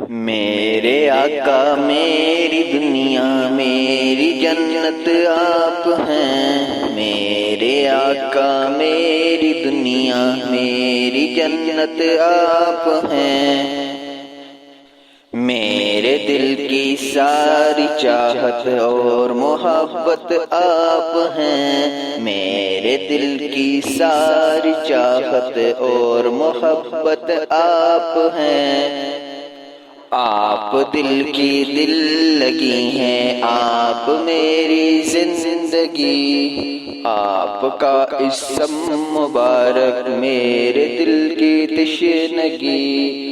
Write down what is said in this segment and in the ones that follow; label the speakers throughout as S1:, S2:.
S1: میرے آقا میری دنیا میری جنت آپ ہیں، میرے آقا میری دنیا میری جنت آپ ہیں، میرے دل کی ساری چاہت اور محبت آپ ہیں، میرے دل کی ساری چاہت اور محبت آپ ہیں، آپ دل کی دل لگی ہیں، آپ میری زندگی، آپ کا اسم مبارک میرے دل کی تشنگی،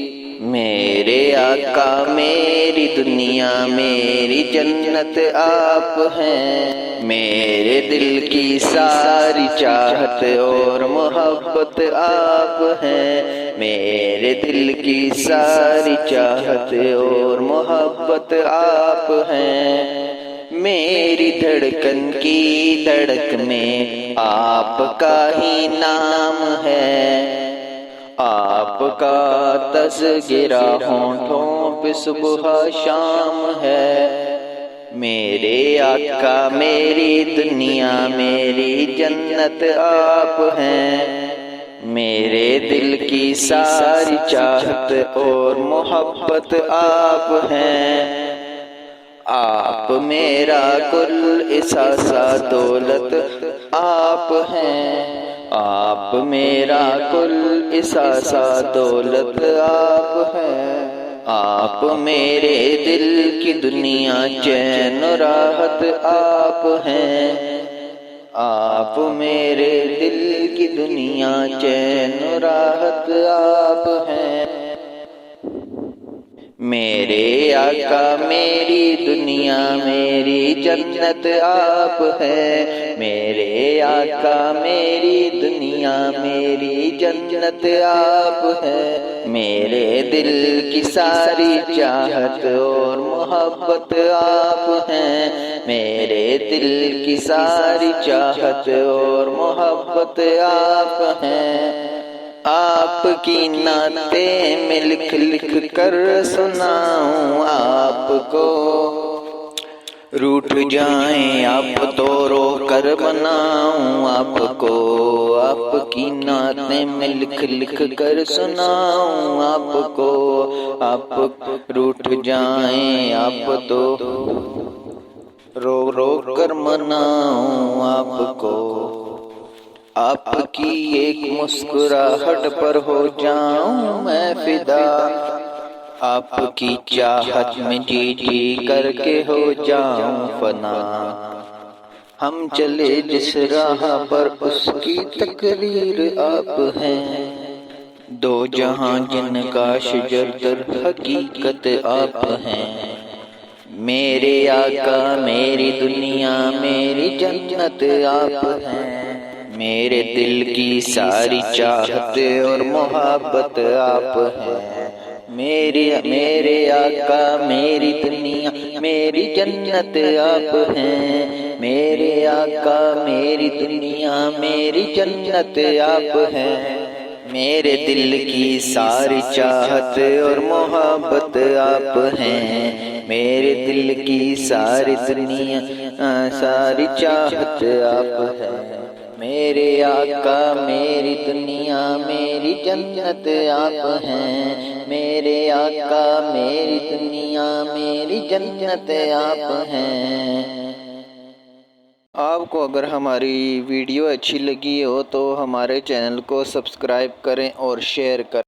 S1: میرے آقا میری دنیا میری جنت آپ ہیں، میرے دل کی ساری چاہت اور محبت آپ ہیں، میرے دل کی ساری چاہت اور محبت آپ ہیں، میری دھڑکن کی دھڑک میں آپ کا ہی نام ہے، آپ کا تذکرہ ہونٹوں پہ صبح شام ہے، میرے آقا میری دنیا میری جنت آپ ہیں، میرے دل کی ساری چاہت اور محبت آپ ہیں، آپ میرا کل احساسا دولت آپ ہیں، آپ میرا کل احساسا دولت آپ ہیں، آپ میرے دل کی دنیا چین و راحت آپ ہیں، آپ میرے دل کی دنیا چین و راحت آپ ہیں، میرے آقا میری دنیا میری جنت آپ ہیں، میرے آقا میری دنیا میری جنت آپ ہیں، میرے دل کی ساری چاہت اور محبت آپ ہیں، میرے دل کی ساری چاہت اور محبت آپ ہیں، آپ کی نعتیں میں لکھ لکھ کر سناؤں آپ کو، روٹھ جائیں آپ تو رو کر بناؤں آپ کو، آپ کی نعتیں میں لکھ لکھ کر سناؤں آپ کو، آپ روٹھ جائیں آپ تو رو رو کر مناؤں آپ کو، آپ کی ایک مسکراہٹ پر ہو جاؤں میں فدا، آپ کی چاہت میں جی جی کر کے ہو جاؤں فنا، ہم چلے جس راہ پر اس کی تقریر آپ ہیں، دو جہاں جن کا شجر در حقیقت آپ ہیں، میرے آقا میری دنیا میری جنت آپ ہیں، میرے دل کی ساری چاہت اور محبت آپ ہیں، میرے آقا میری دنیا میری جنت آپ ہیں، میرے آقا میری دنیا میری جنت آپ ہیں، میرے دل کی ساری چاہت اور محبت آپ ہیں، میرے دل کی ساری دنیا ساری چاہت آپ ہیں، میرے آقا میری دنیا میری جنت آپ ہیں، میرے آقا میری دنیا میری جنت آپ ہیں۔ آپ کو اگر ہماری ویڈیو اچھی لگی ہو تو ہمارے چینل کو سبسکرائب کریں اور شیئر کریں۔